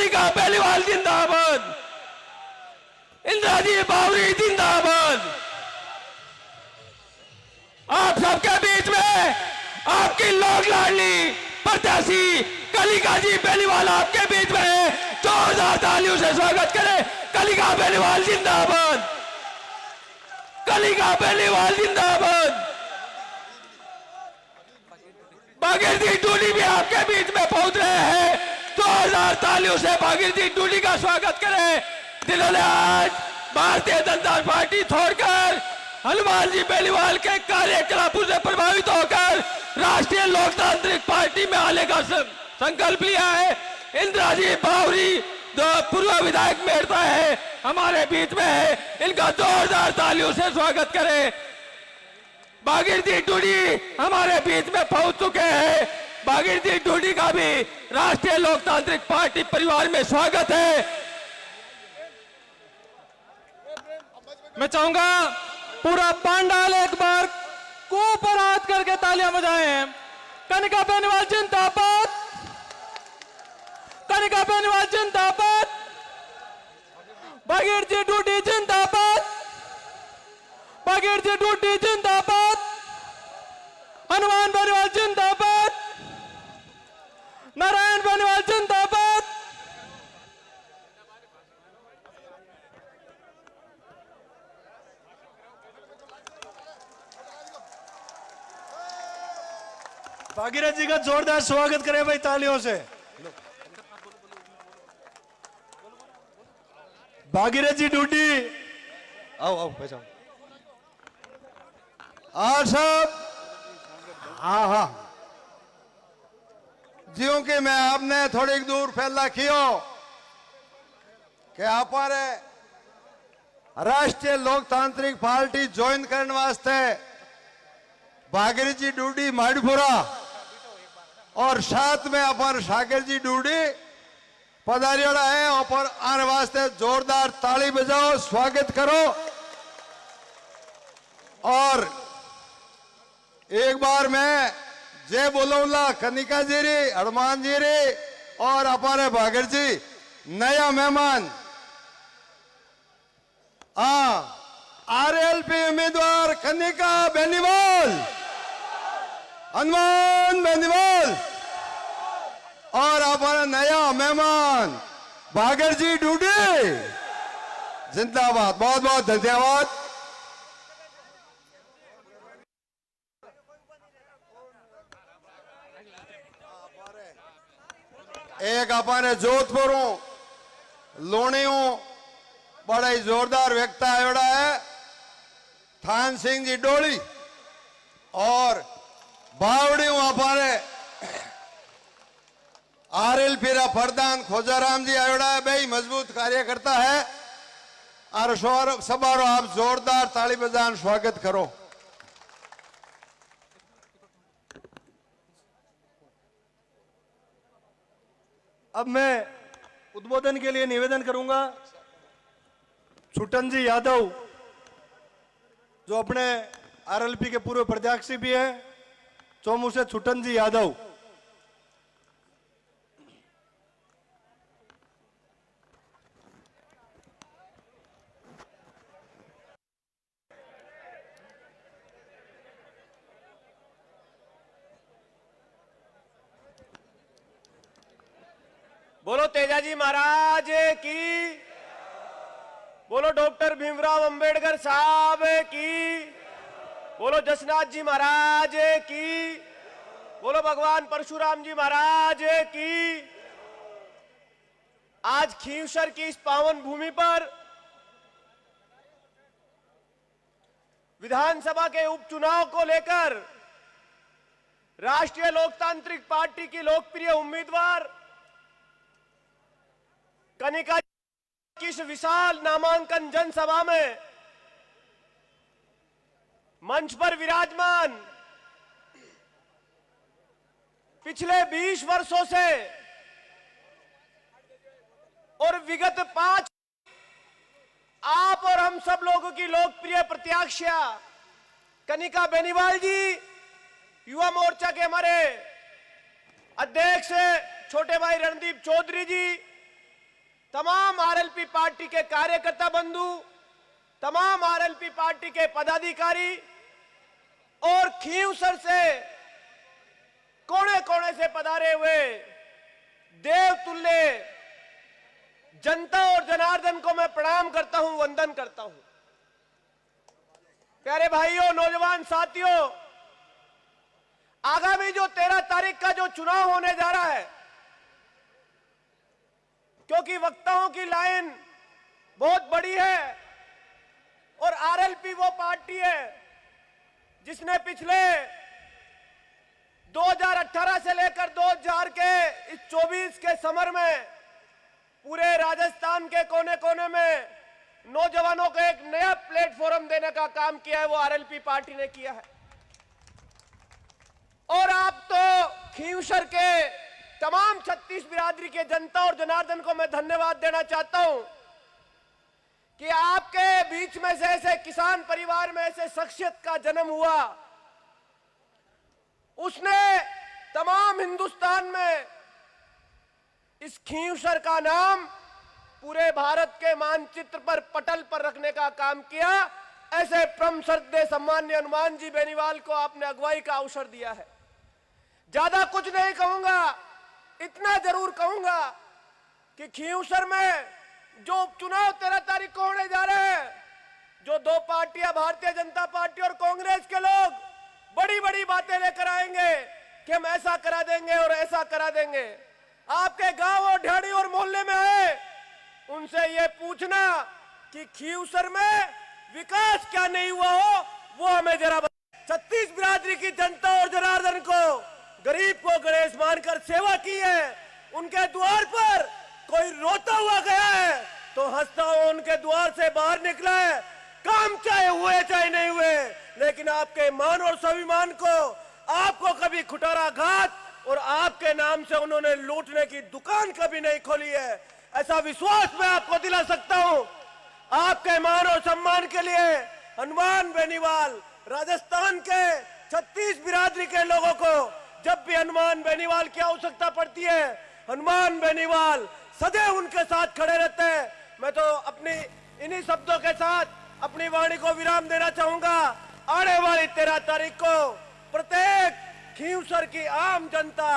कलिका बेनीवाल जिंदाबाद, इंद्राजी बावरी जिंदाबाद। आप सबके बीच में आपकी लोक लाडली प्रत्याशी कलिका जी बेनीवाल आपके बीच में है। जोरदार तालियों से स्वागत करें। कलिका बेनीवाल जिंदाबाद, कलिका बेनीवाल जिंदाबाद। भागीरथी डूडी भी आपके बीच में पहुंच रहे हैं। जोरदार तालियों से भागीरथी डूडी का स्वागत करें, जिन्होंने आज भारतीय जनता पार्टी छोड़कर हनुमान जी बेनीवाल के कार्यकलापों से प्रभावित होकर राष्ट्रीय लोकतांत्रिक पार्टी में आने का संकल्प लिया है। इंद्राजी बावरी जो पूर्व विधायक मेरता है हमारे बीच में है, इनका जोरदार तालियों से स्वागत करें। भागीरथी डूडी हमारे बीच में पहुंच चुके हैं। भागीरथी डूडी का भी राष्ट्रीय लोकतांत्रिक पार्टी परिवार में स्वागत है। मैं चाहूंगा पूरा पंडाल एक बार खूब हाथ करके तालियां बजाएं। कनिका बेनीवाल जिंदाबाद, कनिका बेनीवाल जिंदाबाद, भागीरथी डूडी जिंदाबाद, भागीरथी डूडी जिंदाबाद, हनुमान बेनीवाल जिंदाबाद, नारायण बेनीवाल जिंदाबाद। भागीरथ जी का जोरदार स्वागत करें भाई तालियों से। भागीरथ जी डूडी आओ आओ पैसा और सब हाँ हाँ ज्यों कि मैं आपने थोड़ी दूर फैला कियो कि हमारे राष्ट्रीय लोकतांत्रिक पार्टी ज्वाइन करने वास्ते भागीरथ जी डूडी माड़ीपुरा और साथ में अपन सागर जी डूडी पधारियोड़ा है। और आने वास्ते जोरदार ताली बजाओ, स्वागत करो। और एक बार मैं जय बोलूंगा कनिका जी रे, हनुमान जी रे और हमारे भागीरथ जी नया मेहमान आरएलपी उम्मीदवार कनिका बेनीवाल, हनुमान बेनीवाल और हमारा नया मेहमान भागीरथ जी डूडी जिंदाबाद। बहुत बहुत धन्यवाद। एक हमारे जोधपुरों लोणियों बड़ा ही जोरदार व्यक्ति आयोड़ा है थान सिंह जी डोली और बावड़ियों हमारे आरएलपी रा प्रधान खोजाराम जी आयोड़ा है। भाई मजबूत कार्यकर्ता है और सबारो आप जोरदार ताली बजान स्वागत करो। अब मैं उद्बोधन के लिए निवेदन करूंगा छुटन जी यादव जो अपने आरएलपी के पूर्व प्रत्याशी भी हैं, चौमू से छुटन जी यादव। बोलो तेजाजी महाराज की, बोलो डॉक्टर भीमराव अंबेडकर साहब की, बोलो जसनाथ जी महाराज की, बोलो भगवान परशुराम जी महाराज की। आज खींवसर की इस पावन भूमि पर विधानसभा के उपचुनाव को लेकर राष्ट्रीय लोकतांत्रिक पार्टी की लोकप्रिय उम्मीदवार कनिका की इस विशाल नामांकन जनसभा में मंच पर विराजमान पिछले 20 वर्षों से और विगत 5 आप और हम सब लोगों की लोकप्रिय प्रत्याशिया कनिका बेनीवाल जी, युवा मोर्चा के हमारे अध्यक्ष छोटे भाई रणदीप चौधरी जी, तमाम आरएलपी पार्टी के कार्यकर्ता बंधु, तमाम आरएलपी पार्टी के पदाधिकारी और खींवसर से कोने कोने से पधारे हुए देवतुल्य जनता और जनार्दन को मैं प्रणाम करता हूं, वंदन करता हूं। प्यारे भाइयों, नौजवान साथियों, आगामी जो 13 तारीख का जो चुनाव होने जा रहा है, क्योंकि वक्ताओं की लाइन बहुत बड़ी है और आरएलपी वो पार्टी है जिसने पिछले 2018 से लेकर 2000 के इस 24 के समर में पूरे राजस्थान के कोने कोने में नौजवानों को एक नया प्लेटफॉर्म देने का काम किया है, वो आरएलपी पार्टी ने किया है। और आप तो खींवसर के तमाम 36 बिरादरी के जनता और जनार्दन को मैं धन्यवाद देना चाहता हूं कि आपके बीच में से ऐसे किसान परिवार में ऐसे शख्सियत का जन्म हुआ, उसने तमाम हिंदुस्तान में इस खींवसर का नाम पूरे भारत के मानचित्र पर, पटल पर रखने का काम किया। ऐसे परम श्रद्धेय सम्मान्य हनुमान जी बेनीवाल को आपने अगुवाई का अवसर दिया है। ज्यादा कुछ नहीं कहूंगा, इतना जरूर कहूंगा कि खींवसर में जो उपचुनाव 13 तारीख को होने जा रहे हैं, जो दो पार्टियां भारतीय जनता पार्टी और कांग्रेस के लोग बड़ी बड़ी बातें लेकर आएंगे कि हम ऐसा करा देंगे और ऐसा करा देंगे, आपके गांव और ढाणी और मोहल्ले में है, उनसे ये पूछना कि खींवसर में विकास क्या नहीं हुआ हो, वो हमें जरा 36 बिरादरी की जनता और जनार्दन को, गरीब को गणेश मानकर सेवा की है। उनके द्वार पर कोई रोता हुआ गया है तो हंसता हुआ उनके द्वार से बाहर निकला है। काम चाहे हुए चाहे नहीं हुए, लेकिन आपके मान और स्वाभिमान को, आपको कभी खुटाराघात और आपके नाम से उन्होंने लूटने की दुकान कभी नहीं खोली है, ऐसा विश्वास मैं आपको दिला सकता हूं। आपके मान और सम्मान के लिए हनुमान बेनीवाल, राजस्थान के 36 बिरादरी के लोगों को जब भी हनुमान बेनीवाल की आवश्यकता पड़ती है, हनुमान बेनीवाल सदैव उनके साथ खड़े रहते हैं। मैं तो अपनी इन्हीं शब्दों के साथ अपनी वाणी को विराम देना चाहूंगा। आने वाली 13 तारीख को प्रत्येक खींवसर की आम जनता,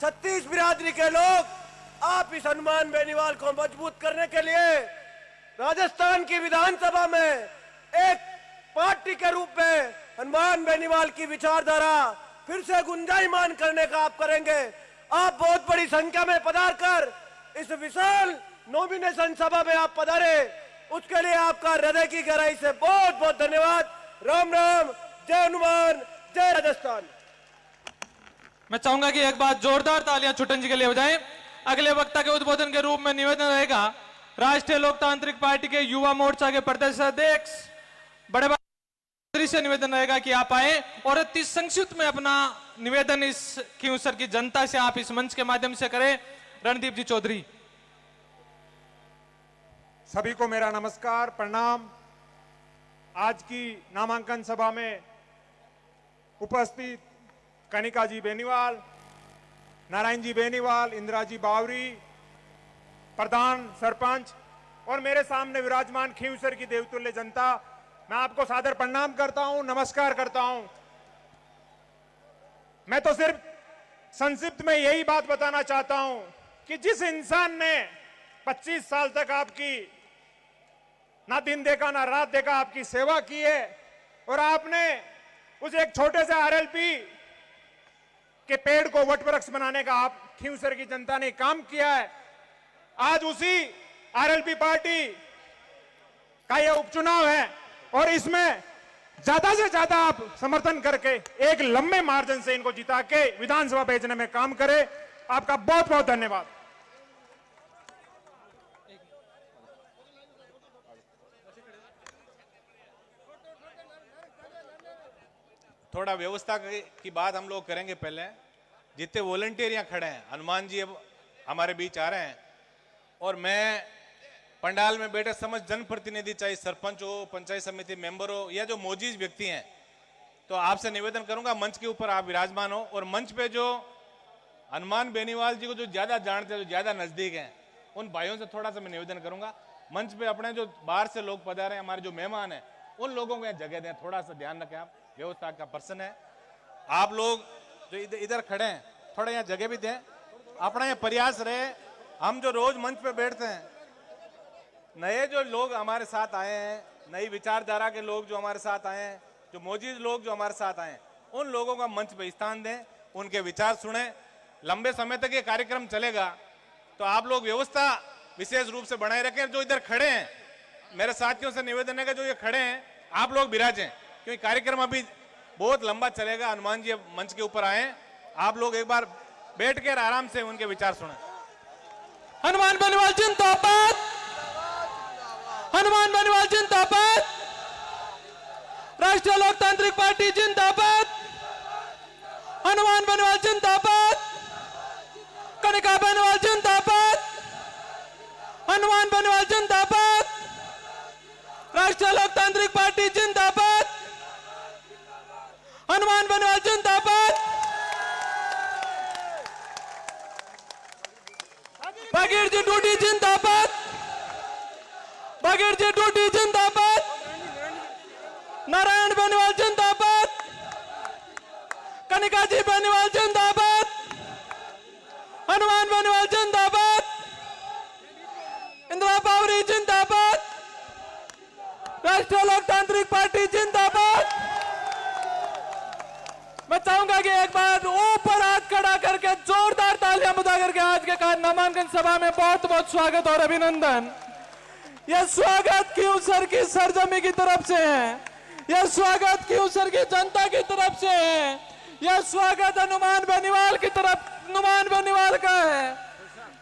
36 बिरादरी के लोग, आप इस हनुमान बेनीवाल को मजबूत करने के लिए राजस्थान की विधानसभा में एक पार्टी के रूप में हनुमान बेनीवाल की विचारधारा फिर से गुंजायमान करने का आप करेंगे। आप बहुत बड़ी संख्या में पधार कर इस विशाल नॉमिनेशन सभा में आप पधारे, उसके लिए आपका हृदय की गहराई से बहुत बहुत धन्यवाद। राम राम, जय हनुमान, जय राजस्थान। मैं चाहूंगा कि एक बार जोरदार तालियां छुट्टन जी के लिए हो जाएं। अगले वक्ता के उद्बोधन के रूप में निवेदन रहेगा राष्ट्रीय लोकतांत्रिक पार्टी के युवा मोर्चा के प्रदेश अध्यक्ष बड़े भाई से निवेदन रहेगा कि आप आए और अति संक्षिप्त में अपना निवेदन इस खींवसर की जनता से आप इस मंच के माध्यम से करें। रणदीप जी चौधरी। सभी को मेरा नमस्कार, प्रणाम। आज की नामांकन सभा में उपस्थित कनिका जी बेनीवाल, नारायण जी बेनीवाल, इंदिरा जी बावरी, प्रधान सरपंच और मेरे सामने विराजमान खींवसर की देवतुल्य जनता, मैं आपको सादर प्रणाम करता हूं, नमस्कार करता हूं। मैं तो सिर्फ संक्षिप्त में यही बात बताना चाहता हूं कि जिस इंसान ने 25 साल तक आपकी ना दिन देखा ना रात देखा आपकी सेवा की है और आपने उस एक छोटे से आरएलपी के पेड़ को वटवृक्ष बनाने का आप खींवसर की जनता ने काम किया है। आज उसी आरएलपी पार्टी का यह उपचुनाव है और इसमें ज्यादा से ज्यादा आप समर्थन करके एक लंबे मार्जिन से इनको जिता के विधानसभा भेजने में काम करें। आपका बहुत बहुत धन्यवाद। थोड़ा व्यवस्था की बात हम लोग करेंगे। पहले जितने वॉलंटियर यहाँ खड़े हैं, हनुमान जी अब हमारे बीच आ रहे हैं और मैं पंडाल में बैठे समझ जनप्रतिनिधि, चाहे सरपंच हो, पंचायत समिति मेंबर हो या जो मौजूद व्यक्ति हैं, तो आपसे निवेदन करूंगा मंच के ऊपर आप विराजमान हो और मंच पे जो हनुमान बेनीवाल जी को जो ज्यादा जानते हैं, जो ज्यादा नजदीक हैं, उन भाइयों से थोड़ा सा मैं निवेदन करूंगा, मंच पे अपने जो बाहर से लोग पधारे हैं, हमारे जो मेहमान हैं, उन लोगों को यहाँ जगह दें, थोड़ा सा ध्यान रखें। आप व्यवस्था का पर्सन है, आप लोग जो इधर खड़े हैं थोड़ा यहाँ जगह भी दें। अपना ये प्रयास रहे, हम जो रोज मंच पे बैठते हैं, नए जो लोग हमारे साथ आए हैं, नई विचारधारा के लोग जो हमारे साथ आए हैं, जो मौजूद लोग जो हमारे साथ आए हैं, उन लोगों का मंच पे स्थान दें, उनके विचार सुने। लंबे समय तक ये कार्यक्रम चलेगा, तो आप लोग व्यवस्था विशेष रूप से बनाए रखें। जो इधर खड़े हैं, मेरे साथियों से निवेदन है कि जो ये खड़े हैं आप लोग विराजें, क्योंकि कार्यक्रम अभी बहुत लंबा चलेगा। हनुमान जी मंच के ऊपर आए, आप लोग एक बार बैठ कर आराम से उनके विचार सुने। हनुमान बेनीवाल जिंदाबाद, हनुमान बेनीवाल जिंदाबाद, राष्ट्रीय लोकतांत्रिक पार्टी जिंदाबाद, हनुमान बेनीवाल जिंदाबाद, कनिका बेनीवाल जिंदाबाद, हनुमान बेनीवाल जिंदाबाद, राष्ट्रीय लोकतांत्रिक पार्टी जिंदाबाद, हनुमान बेनीवाल जिंदाबाद, भागीरथी डूडी जिंदाबाद, भागीरथी डूडी जिंदाबाद, नारायण बेनीवाल जिंदाबाद, कनिका जी बेनीवाल जिंदाबाद, हनुमान बेनीवाल जिंदाबाद, इंदिरा बावरी जिंदाबाद, राष्ट्रीय लोकतांत्रिक पार्टी जिंदाबाद। मैं चाहूंगा कि एक बार ऊपर हाथ खड़ा करके जोरदार तालियां बजा करके आज के नामांकन सभा में बहुत बहुत स्वागत और अभिनंदन। यह स्वागत क्यूसर की सरजमी की तरफ से है, यह स्वागत क्यूसर की जनता की तरफ से है, यह स्वागत हनुमान बेनीवाल की तरफ, हनुमान बेनीवाल का है,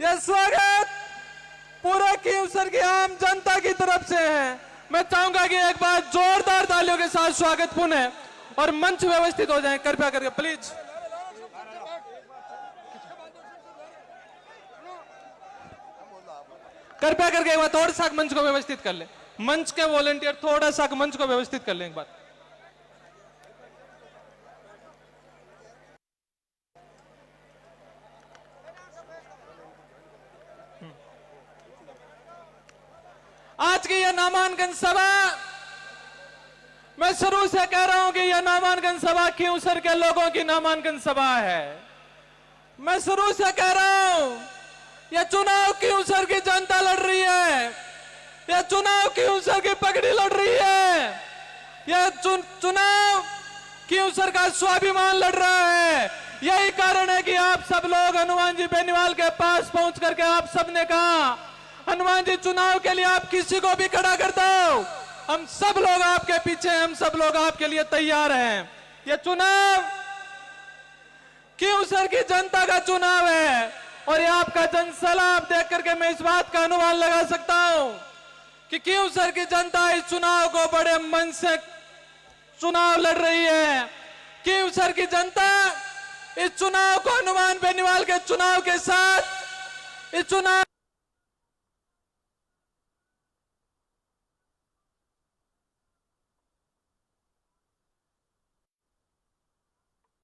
यह स्वागत पूरे क्यूसर की आम जनता की तरफ से है। मैं चाहूंगा कि एक बार जोरदार तालियों के साथ स्वागत पुनः और मंच व्यवस्थित हो जाए कृपया करके प्लीज। कृपया करके एक बार थोड़ा सा मंच को व्यवस्थित कर ले, मंच के वॉलंटियर थोड़ा सा मंच को व्यवस्थित कर ले एक बार। आज की यह नामांकन सभा, मैं शुरू से कह रहा हूं कि यह नामांकन सभा क्यूसर के लोगों की नामांकन सभा है। मैं शुरू से कह रहा हूं यह चुनाव क्यूसर की जनता लड़ रही है, यह चुनाव क्यूसर की पगड़ी लड़ रही है, यह चुनाव क्यूसर का स्वाभिमान लड़ रहा है। यही कारण है कि आप सब लोग हनुमान जी बेनीवाल के पास पहुंच करके आप सबने कहा हनुमान जी चुनाव के लिए आप किसी को भी खड़ा कर दो, हम सब लोग आपके पीछे, हम सब लोग आपके लिए तैयार हैं। यह चुनाव क्यूसर की जनता का चुनाव है और ये आपका जनसैलाब देख करके मैं इस बात का अनुमान लगा सकता हूं कि क्यूसर की जनता इस चुनाव को बड़े मन से चुनाव लड़ रही है। क्यूसर की जनता इस चुनाव को हनुमान बेनीवाल के चुनाव के साथ इस चुनाव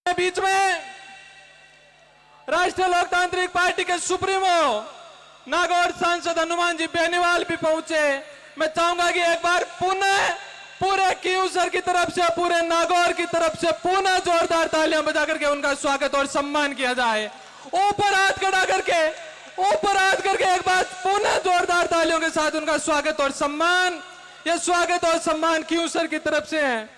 बीच में राष्ट्रीय लोकतांत्रिक पार्टी के सुप्रीमो नागौर सांसद हनुमान जी बेनीवाल भी पहुंचे। मैं चाहूंगा कि एक बार पुनः पूरे क्यूसर की तरफ से, पूरे नागौर की तरफ से पुनः जोरदार तालियां बजा करके उनका स्वागत और सम्मान किया जाए। ऊपर हाथ खड़ा करके, ऊपर हाथ करके एक बार पुनः जोरदार तालियों के साथ उनका स्वागत और सम्मान, यह स्वागत और सम्मान क्यूसर की तरफ से है।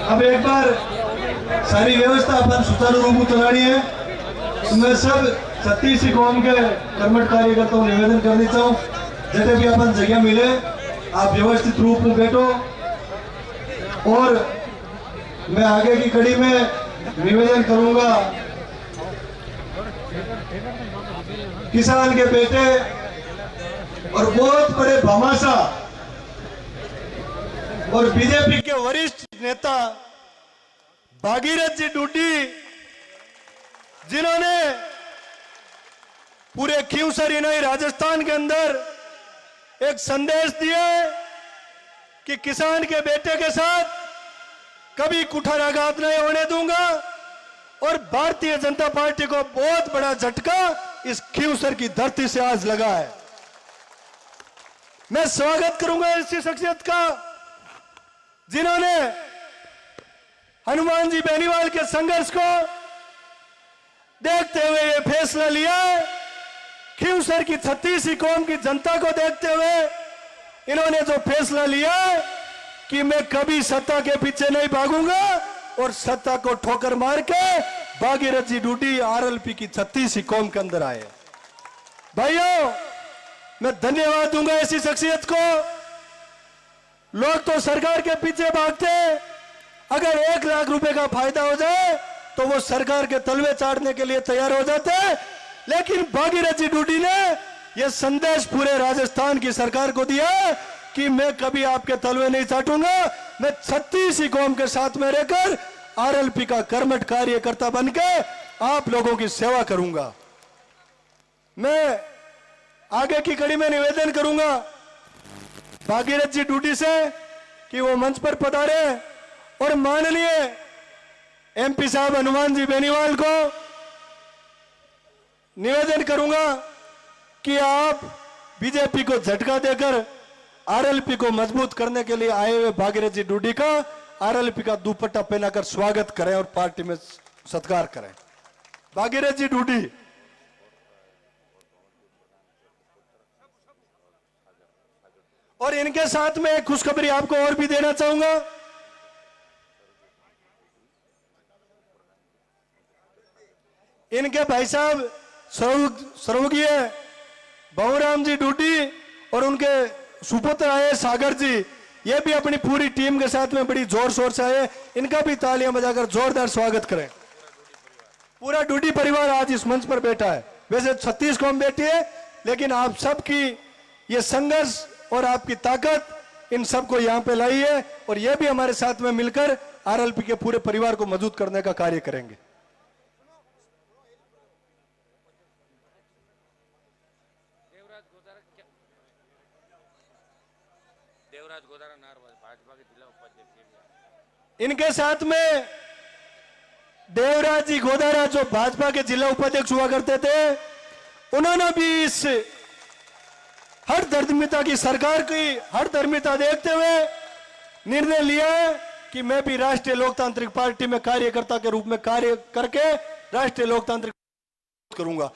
अब एक बार सारी व्यवस्था अपन सुचारू रूप में चलानी है। तो मैं सब 36 कौम के कर्मठ कार्यकर्ताओं निवेदन करनी चाहूँ, जैसे भी अपन जगह मिले आप व्यवस्थित रूप में बैठो और मैं आगे की कड़ी में निवेदन करूंगा, किसान के बेटे और बहुत बड़े भामाशाह और बीजेपी के वरिष्ठ नेता भागीरथ जी डूडी, जिन्होंने पूरे खींवसर नहीं राजस्थान के अंदर एक संदेश दिया कि किसान के बेटे के साथ कभी कुठाराघात नहीं होने दूंगा। और भारतीय जनता पार्टी को बहुत बड़ा झटका इस खींवसर की धरती से आज लगा है। मैं स्वागत करूंगा ऐसी शख्सियत का जिन्होंने हनुमान जी बेनीवाल के संघर्ष को देखते हुए ये फैसला लिया। खींवसर की 36 कौम की जनता को देखते हुए इन्होंने जो फैसला लिया कि मैं कभी सत्ता के पीछे नहीं भागूंगा और सत्ता को ठोकर मार के भागीरथ जी डूडी आरएलपी की 36 कौम के अंदर आए। भाइयों, मैं धन्यवाद दूंगा ऐसी शख्सियत को। लोग तो सरकार के पीछे भागते, अगर 1 लाख रुपए का फायदा हो जाए तो वो सरकार के तलवे चाटने के लिए तैयार हो जाते हैं। लेकिन भागीरथ जी डूडी ने यह संदेश पूरे राजस्थान की सरकार को दिया कि मैं कभी आपके तलवे नहीं चाटूंगा, मैं 36 कौम के साथ में रहकर आरएलपी का कर्मठ कार्यकर्ता बनके आप लोगों की सेवा करूंगा। मैं आगे की कड़ी में निवेदन करूंगा भागीरथ जी डूडी से कि वो मंच पर पधारे और माननीय एमपी साहब हनुमान जी बेनीवाल को निवेदन करूंगा कि आप बीजेपी को झटका देकर आरएलपी को मजबूत करने के लिए आए हुए भागीरथ जी डूडी का आरएलपी का दुपट्टा पहनाकर स्वागत करें और पार्टी में सत्कार करें। भागीरथ जी डूडी। और इनके साथ में एक खुशखबरी आपको और भी देना चाहूंगा। इनके भाई साहब सर्वज्ञ बहुराम जी डूडी और उनके सुपुत्र आए सागर जी, ये भी अपनी पूरी टीम के साथ में बड़ी जोर शोर से आए। इनका भी तालियां बजाकर जोरदार स्वागत करें। पूरा डूडी परिवार आज इस मंच पर बैठा है। वैसे 36 कौम बैठी है, लेकिन आप सबकी ये संघर्ष और आपकी ताकत इन सबको यहां पे लाई है और ये भी हमारे साथ में मिलकर आरएलपी के पूरे परिवार को मजबूत करने का कार्य करेंगे। इनके साथ में देवराज जी गोदारा जो भाजपा के जिला उपाध्यक्ष हुआ करते थे, उन्होंने भी इस हर धर्मिता की सरकार की हर धर्मिता देखते हुए निर्णय लिया है कि मैं भी राष्ट्रीय लोकतांत्रिक पार्टी में कार्यकर्ता के रूप में कार्य करके राष्ट्रीय लोकतांत्रिक करूंगा।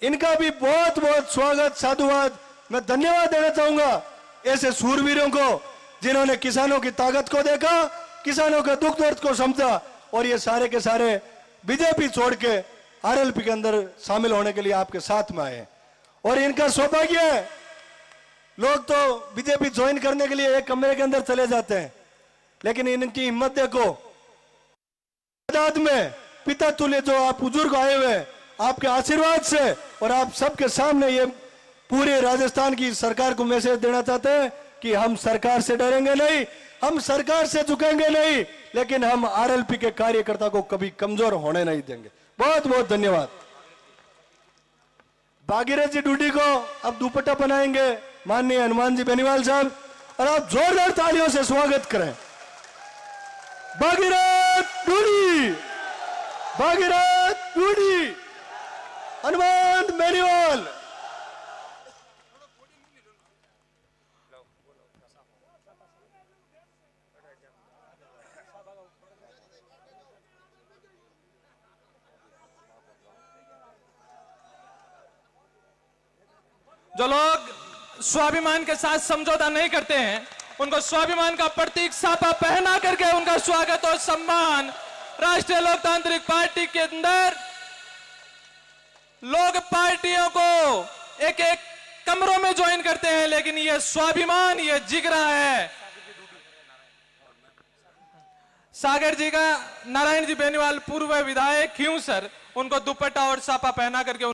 इनका भी बहुत बहुत स्वागत, साधुवाद, मैं धन्यवाद देना चाहूंगा ऐसे सूरवीरों को जिन्होंने किसानों की ताकत को देखा, किसानों के दुख दर्द को समझा और ये सारे के सारे बीजेपी छोड़ के आरएलपी के अंदर शामिल होने के लिए आपके साथ में आए। और इनका सौभाग्य है, लोग तो बीजेपी ज्वाइन करने के लिए एक कमरे के अंदर चले जाते हैं, लेकिन इनकी हिम्मत देखो। तादाद में पिता तुल्य जो आप बुजुर्ग आए हुए आपके आशीर्वाद से, और आप सबके सामने ये पूरे राजस्थान की सरकार को मैसेज देना चाहते हैं कि हम सरकार से डरेंगे नहीं, हम सरकार से झुकेंगे नहीं, लेकिन हम आरएलपी के कार्यकर्ता को कभी कमजोर होने नहीं देंगे। बहुत बहुत धन्यवाद। भागीरथ जी डूडी को अब दुपट्टा बनाएंगे माननीय हनुमान जी बेनीवाल साहब, और आप जोरदार तालियों से स्वागत करें। भागीरथ डूडी, भागीरथ डूडी, हनुमान बेनीवाल। जो लोग स्वाभिमान के साथ समझौता नहीं करते हैं, उनको स्वाभिमान का प्रतीक साफा पहना करके उनका स्वागत और सम्मान। राष्ट्रीय लोकतांत्रिक पार्टी के अंदर लोग पार्टियों को एक एक कमरों में ज्वाइन करते हैं, लेकिन ये स्वाभिमान, ये जिगरा है। सागर जी का नारायण जी बेनीवाल पूर्व विधायक क्यों सर उनको दुपट्टा और सापा पहना करके